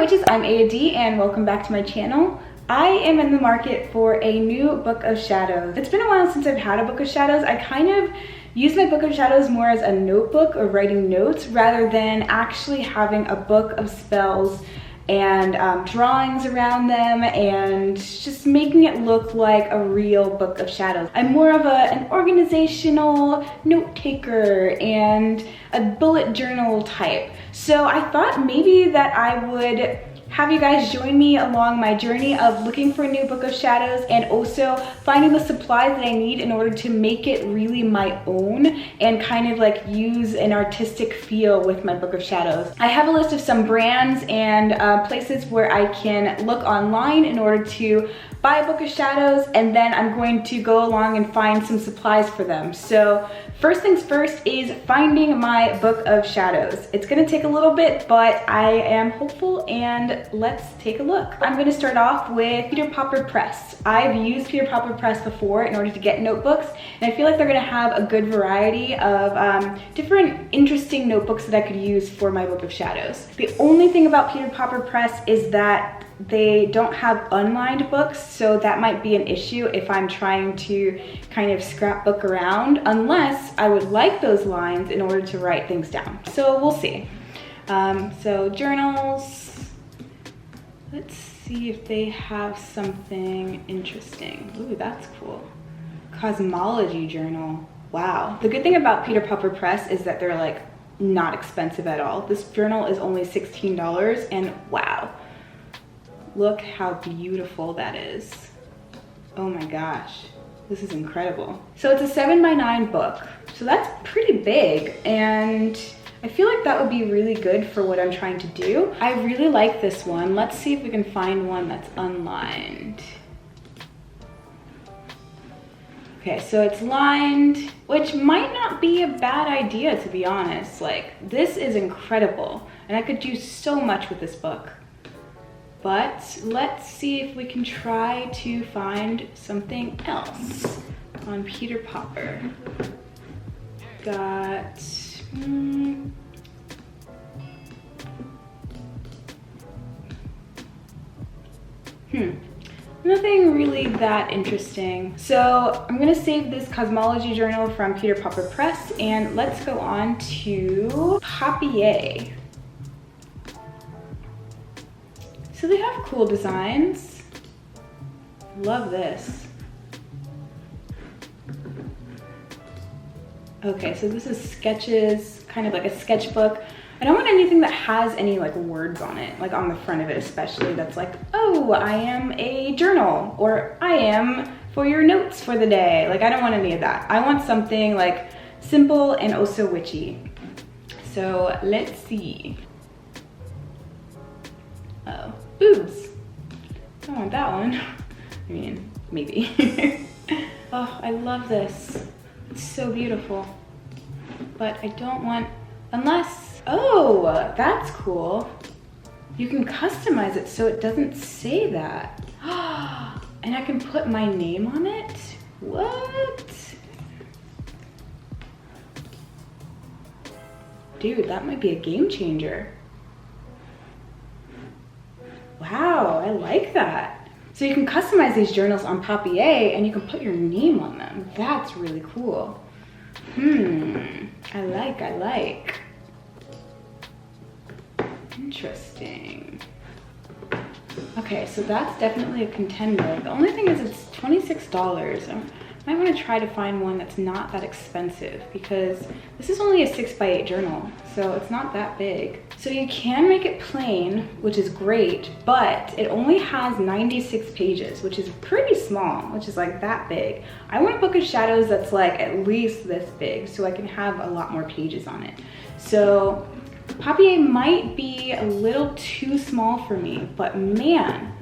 witches, I'm AD and welcome back to my channel. I am in the market for a new book of shadows. It's been a while since I've had a book of shadows. I kind of use my book of shadows more as a notebook or writing notes rather than actually having a book of spells and drawings around them and just making it look like a real book of shadows. I'm more of an organizational note taker and a bullet journal type. So I thought maybe that I would have you guys join me along my journey of looking for a new book of shadows and also finding the supplies that I need in order to make it really my own and kind of like use an artistic feel with my book of shadows. I have a list of some brands and places where I can look online in order to buy a book of shadows, and then I'm going to go along and find some supplies for them. So first things first is finding my book of shadows. It's gonna take a little bit, but I am hopeful, and let's take a look. I'm gonna start off with PAUPER Press. I've used PAUPER Press before in order to get notebooks, and I feel like they're gonna have a good variety of different interesting notebooks that I could use for my book of shadows. The only thing about PAUPER Press is that they don't have unlined books, so that might be an issue if I'm trying to kind of scrapbook around, unless I would like those lines in order to write things down. So we'll see. So journals, let's see if they have something interesting. Ooh, that's cool. Cosmology journal, wow. The good thing about PAUPER Press is that they're like not expensive at all. This journal is only $16 and wow. Look how beautiful that is. Oh my gosh, this is incredible. So it's a 7x9 book, so that's pretty big, and I feel like that would be really good for what I'm trying to do. I really like this one. Let's see if we can find one that's unlined. Okay, so it's lined, which might not be a bad idea, to be honest. Like, this is incredible, and I could do so much with this book. But let's see if we can try to find something else on PAUPER. Got, nothing really that interesting. So I'm gonna save this cosmology journal from PAUPER Press, and let's go on to PAUPER. So they have cool designs. Love this. Okay, so this is sketches, kind of like a sketchbook. I don't want anything that has any like words on it, like on the front of it especially, that's like, oh, I am a journal, or I am for your notes for the day. Like, I don't want any of that. I want something like simple and also witchy. So let's see. Oh, boobs. Don't want that one. I mean, maybe. Oh, I love this. It's so beautiful. But I don't want, unless, oh, that's cool. You can customize it so it doesn't say that. And I can put my name on it? What? Dude, that might be a game changer. Wow, I like that. So you can customize these journals on PAUPER and you can put your name on them. That's really cool. I like. Interesting. Okay, so that's definitely a contender. The only thing is it's $26. I might want to try to find one that's not that expensive because this is only a 6x8 journal, so it's not that big. So you can make it plain, which is great, but it only has 96 pages, which is pretty small, which is like that big. I want a book of shadows that's like at least this big so I can have a lot more pages on it. So PAUPER might be a little too small for me, but man,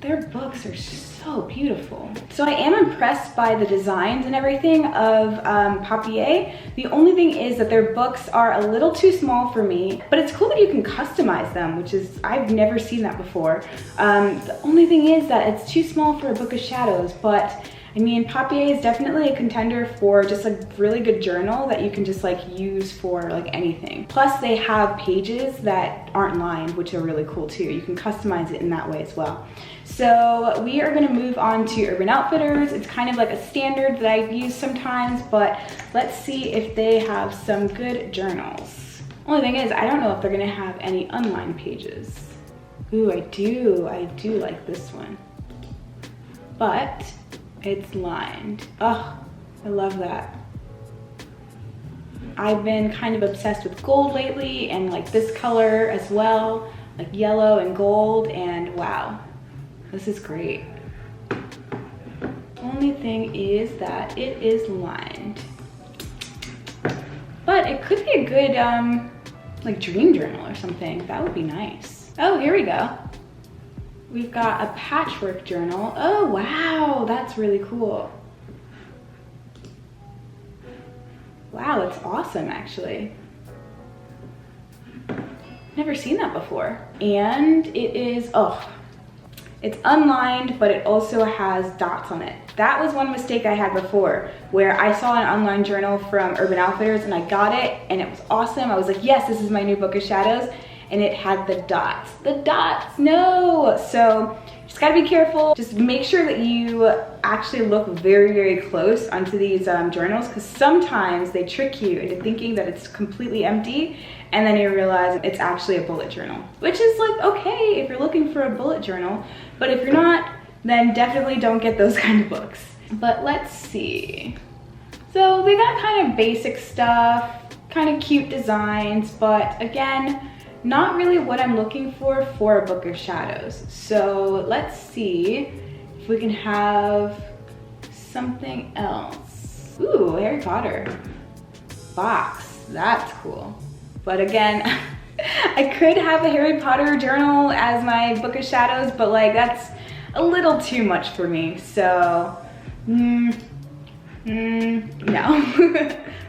their books are so beautiful. So I am impressed by the designs and everything of PAUPER. The only thing is that their books are a little too small for me, but it's cool that you can customize them, which is, I've never seen that before. The only thing is that it's too small for a book of shadows, but I mean, Papier is definitely a contender for just a really good journal that you can just like use for like anything. Plus they have pages that aren't lined, which are really cool too. You can customize it in that way as well. So we are gonna move on to Urban Outfitters. It's kind of like a standard that I use sometimes, but let's see if they have some good journals. Only thing is, I don't know if they're gonna have any unlined pages. Ooh, I do like this one. But it's lined. Oh, I love that. I've been kind of obsessed with gold lately, and like this color as well, like yellow and gold, and wow, this is great. Only thing is that it is lined. But it could be a good like dream journal or something. That would be nice. Oh, here we go. We've got a patchwork journal. Oh, wow, that's really cool. Wow, it's awesome, actually. Never seen that before. And it is, oh, it's unlined, but it also has dots on it. That was one mistake I had before, where I saw an unlined journal from Urban Outfitters and I got it and it was awesome. I was like, yes, this is my new Book of Shadows. And it had the dots. The dots, no! So just gotta be careful. Just make sure that you actually look very, very close onto these journals, because sometimes they trick you into thinking that it's completely empty, and then you realize it's actually a bullet journal, which is like, okay, if you're looking for a bullet journal, but if you're not, then definitely don't get those kind of books. But let's see. So they got kind of basic stuff, kind of cute designs, but again, not really what I'm looking for a Book of Shadows. So let's see if we can have something else. Ooh, Harry Potter box, that's cool. But again, I could have a Harry Potter journal as my Book of Shadows, but like that's a little too much for me. So, no,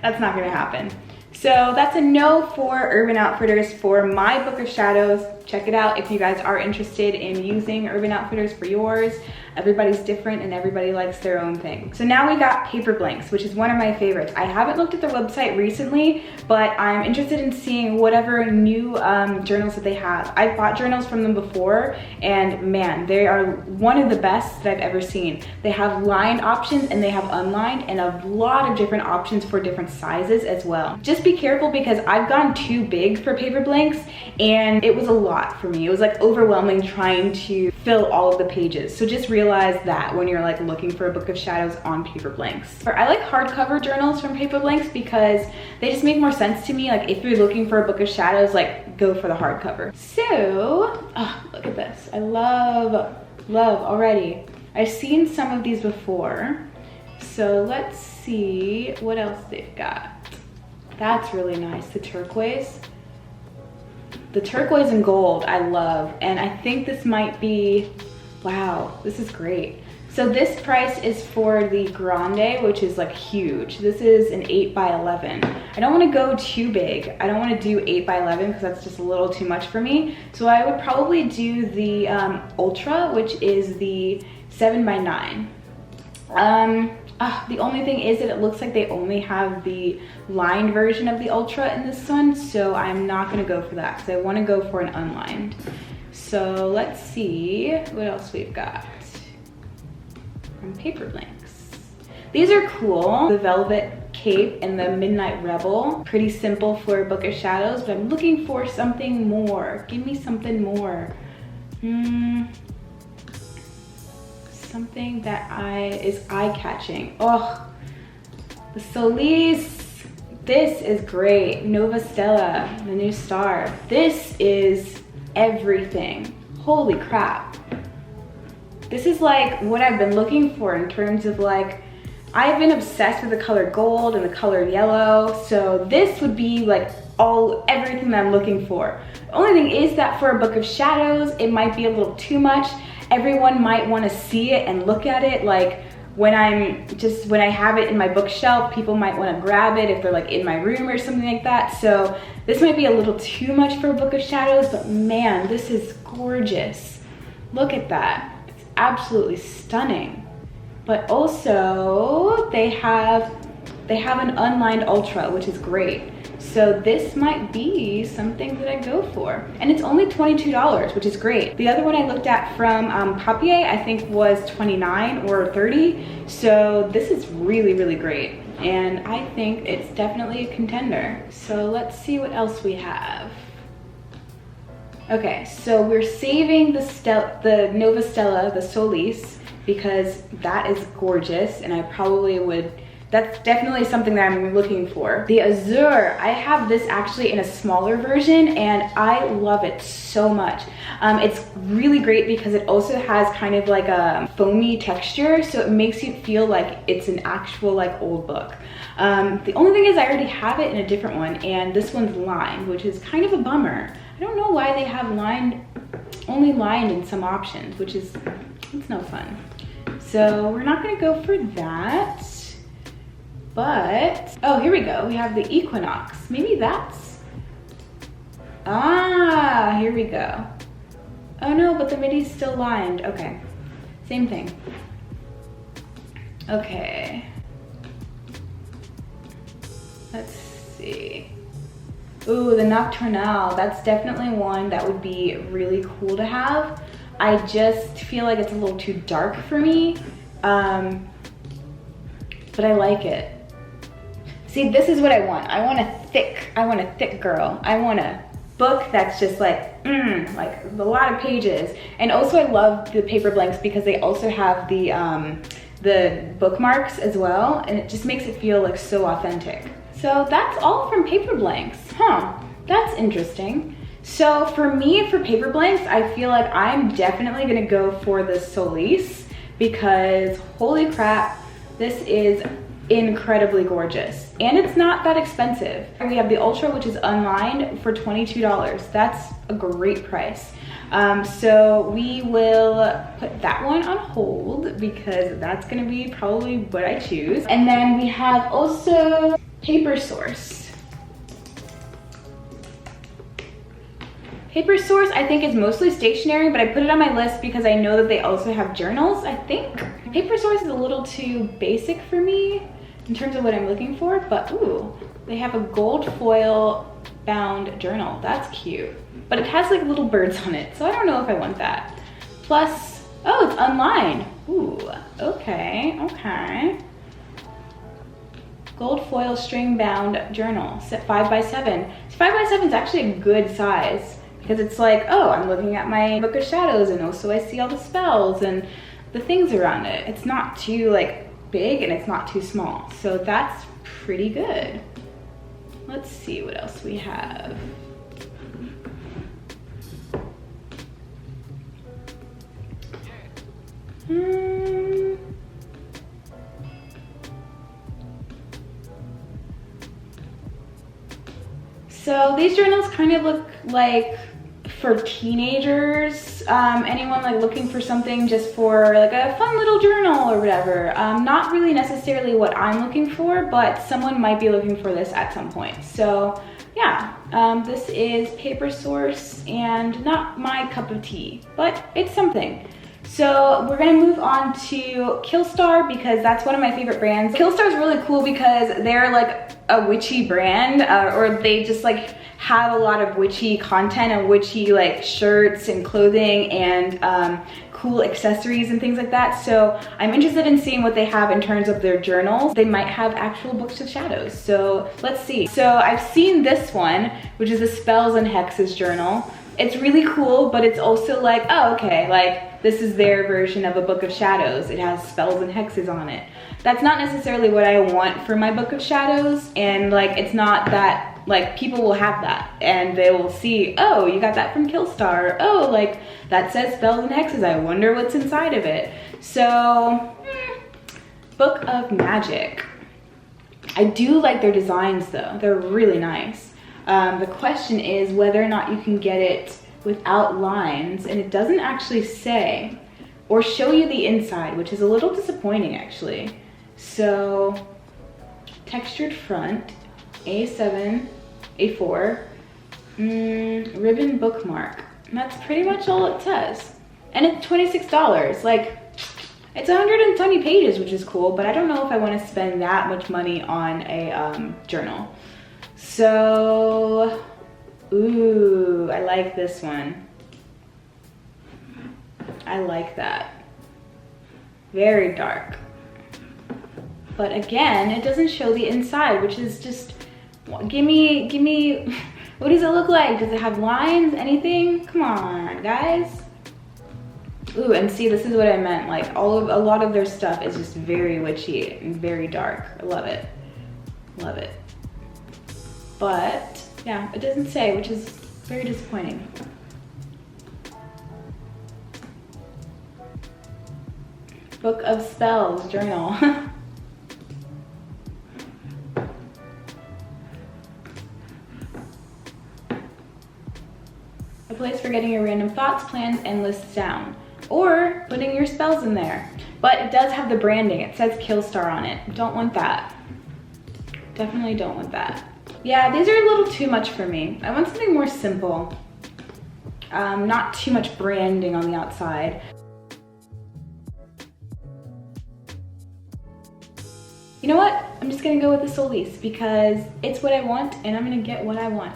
that's not gonna happen. So that's a no for Urban Outfitters for my Book of Shadows. Check it out if you guys are interested in using Urban Outfitters for yours. Everybody's different and everybody likes their own thing. So now we got Paper Blanks, which is one of my favorites. I haven't looked at their website recently, but I'm interested in seeing whatever new journals that they have. I've bought journals from them before, and man, they are one of the best that I've ever seen. They have lined options and they have unlined, and a lot of different options for different sizes as well. Just be careful, because I've gone too big for Paper Blanks and it was a lot for me. It was like overwhelming trying to fill all of the pages. So just realize that when you're like looking for a Book of Shadows on Paper Blanks. I like hardcover journals from Paper Blanks because they just make more sense to me. Like if you're looking for a Book of Shadows, like go for the hardcover. So, oh, look at this. I love already. I've seen some of these before. So let's see what else they've got. That's really nice, the turquoise. The turquoise and gold I love, and I think this might be, wow, this is great. So this price is for the Grande, which is like huge. This is an 8x11. I don't want to go too big. I don't want to do 8x11 because that's just a little too much for me. So I would probably do the Ultra, which is the 7x9. The only thing is that it looks like they only have the lined version of the Ultra in this one, so I'm not gonna go for that because I want to go for an unlined. So let's see what else we've got from Paper Blanks. These are cool. The Velvet Cape and the Midnight Rebel. Pretty simple for a Book of Shadows, but I'm looking for something more. Give me something more. Something that is eye-catching. Oh, the Solis. This is great. Nova Stella, the new star. This is everything. Holy crap. This is like what I've been looking for in terms of like, I've been obsessed with the color gold and the color yellow. So this would be like everything that I'm looking for. The only thing is that for a Book of Shadows, it might be a little too much. Everyone might want to see it and look at it. Like when I have it in my bookshelf, people might want to grab it if they're like in my room or something like that. So this might be a little too much for a Book of Shadows, but man, this is gorgeous. Look at that. It's absolutely stunning. but also they have an unlined ultra, which is great. So this might be something that I go for. And it's only $22, which is great. The other one I looked at from PAUPER, I think was $29 or $30. So this is really, really great. And I think it's definitely a contender. So let's see what else we have. Okay, so we're saving the Nova Stella, the Solis, because that is gorgeous, and I probably would, that's definitely something that I'm looking for. The Azure, I have this actually in a smaller version, and I love it so much. It's really great because it also has kind of like a foamy texture, so it makes you feel like it's an actual like old book. The only thing is I already have it in a different one, and this one's lined, which is kind of a bummer. I don't know why they have only lined in some options, which is, it's no fun. So we're not gonna go for that, but, oh, here we go. We have the Equinox. Maybe that's, here we go. Oh no, but the midi's still lined. Okay, same thing. Okay. Let's see. Ooh, the Nocturnal. That's definitely one that would be really cool to have. I just feel like it's a little too dark for me, but I like it. See, this is what I want. I want a thick girl. I want a book that's just like a lot of pages. And also I love the paper blanks because they also have the bookmarks as well, and it just makes it feel like so authentic. So that's all from paper blanks. Huh, that's interesting. So for me, for paper blanks, I feel like I'm definitely gonna go for the Solis because holy crap, this is incredibly gorgeous. And it's not that expensive. We have the Ultra, which is unlined for $22. That's a great price. So we will put that one on hold because that's gonna be probably what I choose. And then we have also Paper Source. Paper Source I think is mostly stationery, but I put it on my list because I know that they also have journals, I think. Paper Source is a little too basic for me in terms of what I'm looking for, but ooh, they have a gold foil bound journal. That's cute. But it has like little birds on it, so I don't know if I want that. Plus, oh, it's unlined. Ooh, okay, okay. Gold foil string bound journal, set 5x7. 5x7 is actually a good size because it's like, oh, I'm looking at my Book of Shadows and also I see all the spells and the things around it. It's not too like big and it's not too small. So that's pretty good. Let's see what else we have. So these journals kind of look like for teenagers, anyone like looking for something just for like a fun little journal or whatever. Not really necessarily what I'm looking for, but someone might be looking for this at some point. So yeah, this is Paper Source and not my cup of tea, but it's something. So we're gonna move on to KILLSTAR because that's one of my favorite brands. KILLSTAR is really cool because they're like a witchy brand, or they just like have a lot of witchy content and witchy like shirts and clothing and cool accessories and things like that. So I'm interested in seeing what they have in terms of their journals. They might have actual books of shadows. So let's see. So I've seen this one, which is a Spells and Hexes journal. It's really cool, but it's also like, oh, okay, like this is their version of a Book of Shadows. It has spells and hexes on it. That's not necessarily what I want for my Book of Shadows, and like it's not that, like people will have that and they will see, oh, you got that from KILLSTAR. Oh, like that says spells and hexes. I wonder what's inside of it. So, Book of Magic. I do like their designs though. They're really nice. The question is whether or not you can get it without lines, and it doesn't actually say or show you the inside, which is a little disappointing actually. So, textured front, A7, A4, ribbon bookmark. And that's pretty much all it says. And it's $26. Like, It's 120 pages, which is cool, but I don't know if I want to spend that much money on a journal. So, ooh, I like this one. I like that. Very dark. But again, it doesn't show the inside, which is just, give me, what does it look like? Does it have lines, anything? Come on, guys. Ooh, and see, this is what I meant. Like a lot of their stuff is just very witchy and very dark. I love it, love it. But yeah, it doesn't say, which is very disappointing. Book of Spells journal. A place for getting your random thoughts, plans, and lists down. Or putting your spells in there. But it does have the branding. It says KILLSTAR on it. Don't want that. Definitely don't want that. Yeah, these are a little too much for me. I want something more simple. Not too much branding on the outside. You know what? I'm just gonna go with the Solis because it's what I want and I'm gonna get what I want.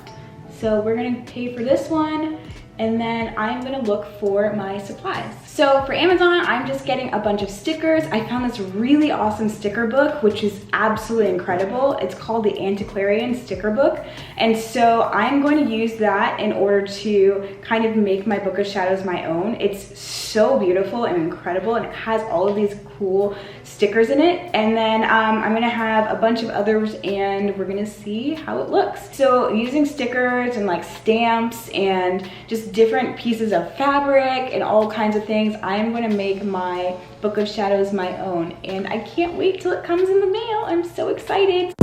So we're gonna pay for this one and then I'm gonna look for my supplies. So for Amazon, I'm just getting a bunch of stickers. I found this really awesome sticker book, which is absolutely incredible. It's called the Antiquarian Sticker Book. And so I'm going to use that in order to kind of make my Book of Shadows my own. It's so beautiful and incredible, and it has all of these cool stickers in it. And then I'm gonna have a bunch of others and we're gonna see how it looks. So using stickers and like stamps and just different pieces of fabric and all kinds of things, I'm gonna make my Book of Shadows my own. And I can't wait till it comes in the mail. I'm so excited.